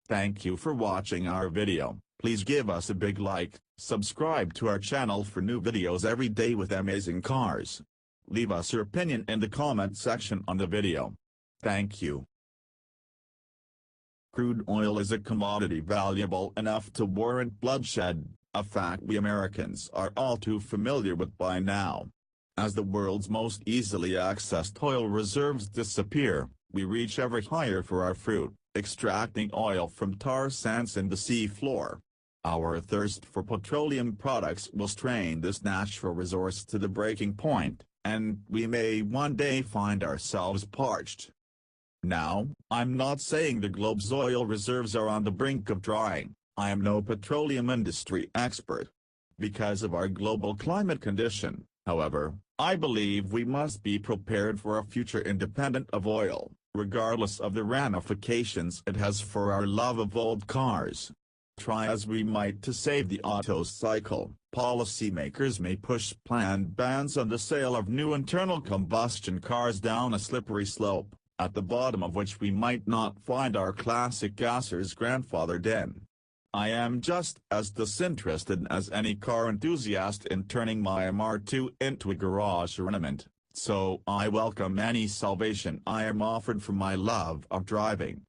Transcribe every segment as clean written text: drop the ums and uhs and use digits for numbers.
Thank you for watching our video. Please give us a big like, subscribe to our channel for new videos every day with amazing cars. Leave us your opinion in the comment section on the video. Thank you. Crude oil is a commodity valuable enough to warrant bloodshed, a fact we Americans are all too familiar with by now. As the world's most easily accessed oil reserves disappear, we reach ever higher for our fruit, extracting oil from tar sands in the sea floor. Our thirst for petroleum products will strain this natural resource to the breaking point, and we may one day find ourselves parched. Now, I'm not saying the globe's oil reserves are on the brink of drying. I am no petroleum industry expert. Because of our global climate condition, however, I believe we must be prepared for a future independent of oil, regardless of the ramifications it has for our love of old cars. Try as we might to save the Otto cycle, policymakers may push planned bans on the sale of new internal combustion cars down a slippery slope, at the bottom of which we might not find our classic gassers grandfathered in. I am just as disinterested as any car enthusiast in turning my MR2 into a garage ornament, so I welcome any salvation I am offered for my love of driving.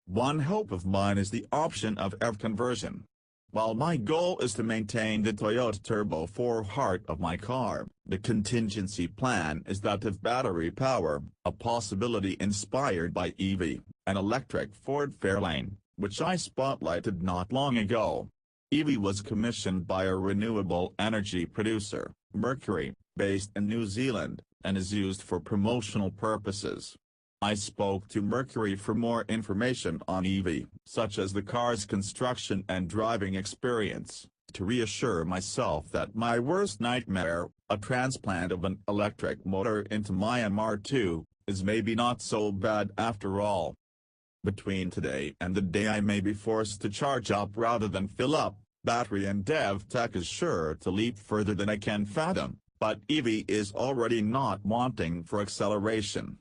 One hope of mine is the option of EV conversion. While my goal is to maintain the Toyota Turbo 4 heart of my car, the contingency plan is that if battery power, a possibility inspired by EV, an electric Ford Fairlane, which I spotlighted not long ago. EV was commissioned by a renewable energy producer, Mercury, based in New Zealand, and is used for promotional purposes. I spoke to Mercury for more information on EV, such as the car's construction and driving experience, to reassure myself that my worst nightmare, a transplant of an electric motor into my MR2, is maybe not so bad after all. Between today and the day I may be forced to charge up rather than fill up, battery and dev tech is sure to leap further than I can fathom, but EV is already not wanting for acceleration.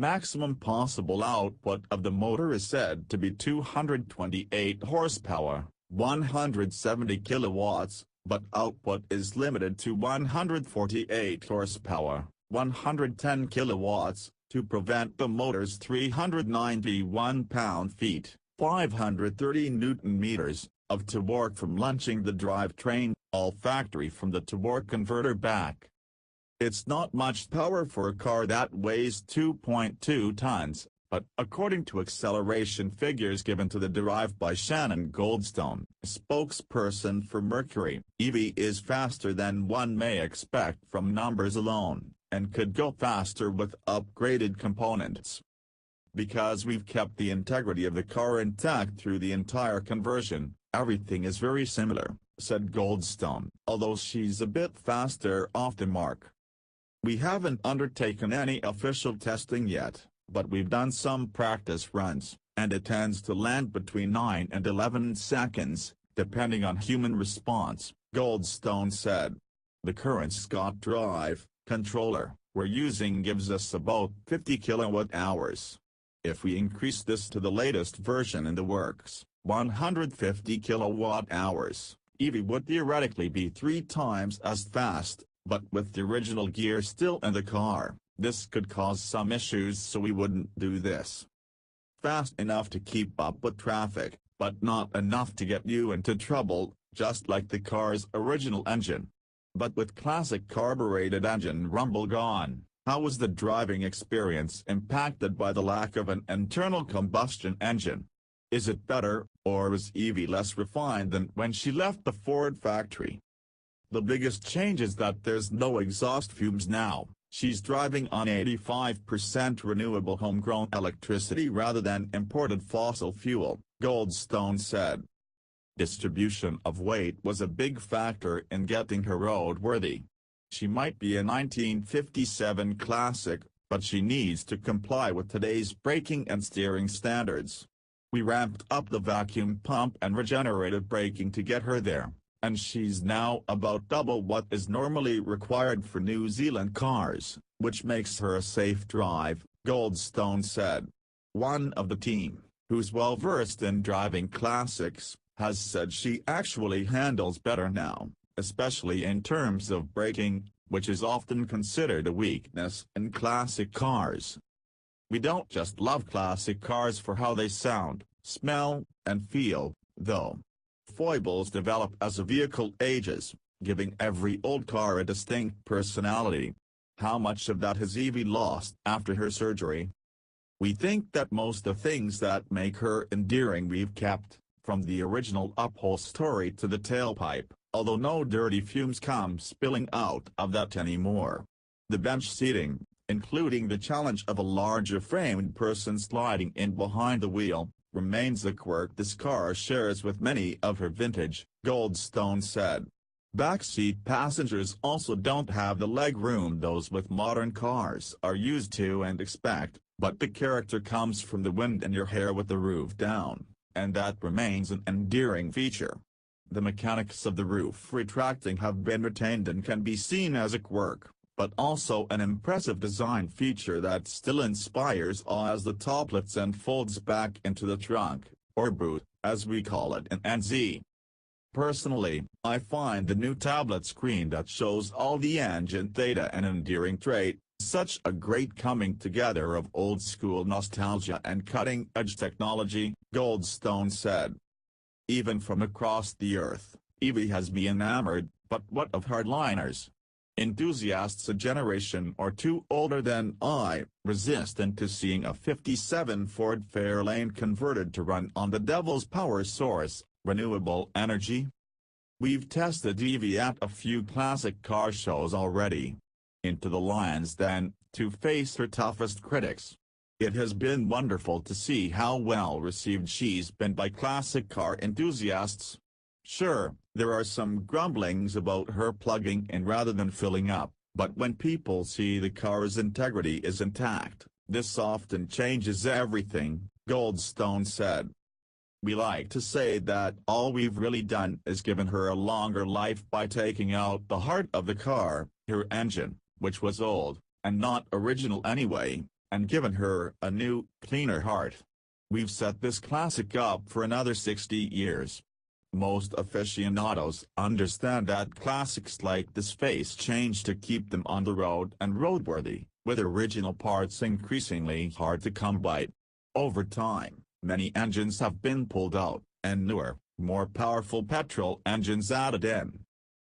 Maximum possible output of the motor is said to be 228 horsepower, 170 kilowatts, but output is limited to 148 horsepower, 110 kilowatts, to prevent the motor's 391 pound-feet, 530 newton-meters, of torque from launching the drivetrain, all factory from the torque converter back. It's not much power for a car that weighs 2.2 tons, but according to acceleration figures given to the Drive by Shannon Goldstone, spokesperson for Mercury, EV is faster than one may expect from numbers alone, and could go faster with upgraded components. Because we've kept the integrity of the car intact through the entire conversion, everything is very similar, said Goldstone, although she's a bit faster off the mark. We haven't undertaken any official testing yet, but we've done some practice runs, and it tends to land between 9 and 11 seconds, depending on human response, Goldstone said. The current Scott Drive controller we're using gives us about 50 kilowatt-hours. If we increase this to the latest version in the works, 150 kilowatt-hours, EV would theoretically be 3 times as fast. But with the original gear still in the car, this could cause some issues, so we wouldn't do this. Fast enough to keep up with traffic, but not enough to get you into trouble, just like the car's original engine. But with classic carbureted engine rumble gone, how was the driving experience impacted by the lack of an internal combustion engine? Is it better, or is Evie less refined than when she left the Ford factory? The biggest change is that there's no exhaust fumes now. She's driving on 85% renewable homegrown electricity rather than imported fossil fuel, Goldstone said. Distribution of weight was a big factor in getting her roadworthy. She might be a 1957 classic, but she needs to comply with today's braking and steering standards. We ramped up the vacuum pump and regenerative braking to get her there, and she's now about double what is normally required for New Zealand cars, which makes her a safe drive, Goldstone said. One of the team, who's well versed in driving classics, has said she actually handles better now, especially in terms of braking, which is often considered a weakness in classic cars. We don't just love classic cars for how they sound, smell, and feel, though. Foibles develop as a vehicle ages, giving every old car a distinct personality. How much of that has Evie lost after her surgery? We think that most of the things that make her endearing we've kept, from the original upholstery to the tailpipe, although no dirty fumes come spilling out of that anymore. The bench seating, including the challenge of a larger framed person sliding in behind the wheel, remains a quirk this car shares with many of her vintage, Goldstone said. Backseat passengers also don't have the leg room those with modern cars are used to and expect, but the character comes from the wind in your hair with the roof down, and that remains an endearing feature. The mechanics of the roof retracting have been retained and can be seen as a quirk, but also an impressive design feature that still inspires awe as the top lifts and folds back into the trunk, or boot, as we call it in NZ. Personally, I find the new tablet screen that shows all the engine data an endearing trait, such a great coming together of old-school nostalgia and cutting-edge technology, Goldstone said. Even from across the earth, Evie has me enamored, but what of hardliners? Enthusiasts a generation or two older than I, resistant to seeing a '57 Ford Fairlane converted to run on the devil's power source, renewable energy? We've tested Evie at a few classic car shows already. Into the lions then, to face her toughest critics. It has been wonderful to see how well received she's been by classic car enthusiasts. Sure, there are some grumblings about her plugging in rather than filling up, but when people see the car's integrity is intact, this often changes everything, Goldstone said. We like to say that all we've really done is given her a longer life by taking out the heart of the car, her engine, which was old, and not original anyway, and given her a new, cleaner heart. We've set this classic up for another 60 years. Most aficionados understand that classics like this face change to keep them on the road and roadworthy, with original parts increasingly hard to come by. Over time, many engines have been pulled out, and newer, more powerful petrol engines added in.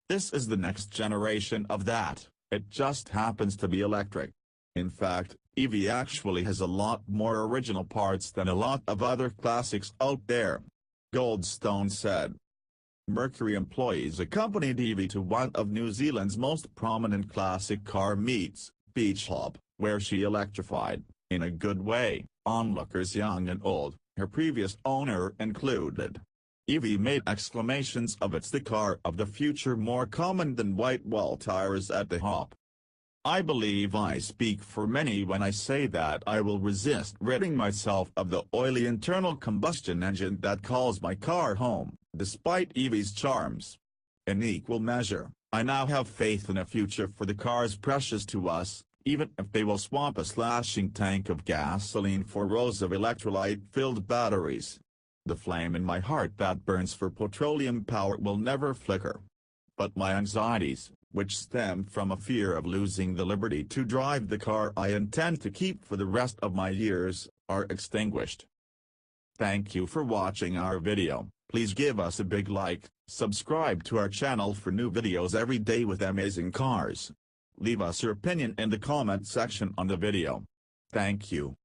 This is the next generation of that, it just happens to be electric. In fact, Evie actually has a lot more original parts than a lot of other classics out there, Goldstone said. Mercury employees accompanied Evie to one of New Zealand's most prominent classic car meets, Beach Hop, where she electrified, in a good way, onlookers young and old, her previous owner included. Evie made exclamations of "It's the car of the future" more common than white wall tires at the hop. I believe I speak for many when I say that I will resist ridding myself of the oily internal combustion engine that calls my car home, despite Evie's charms. In equal measure, I now have faith in a future for the cars precious to us, even if they will swap a slashing tank of gasoline for rows of electrolyte-filled batteries. The flame in my heart that burns for petroleum power will never flicker. But my anxieties, which stem from a fear of losing the liberty to drive the car I intend to keep for the rest of my years, are extinguished. Thank you for watching our video. Please give us a big like, subscribe to our channel for new videos every day with amazing cars. Leave us your opinion in the comment section on the video. Thank you.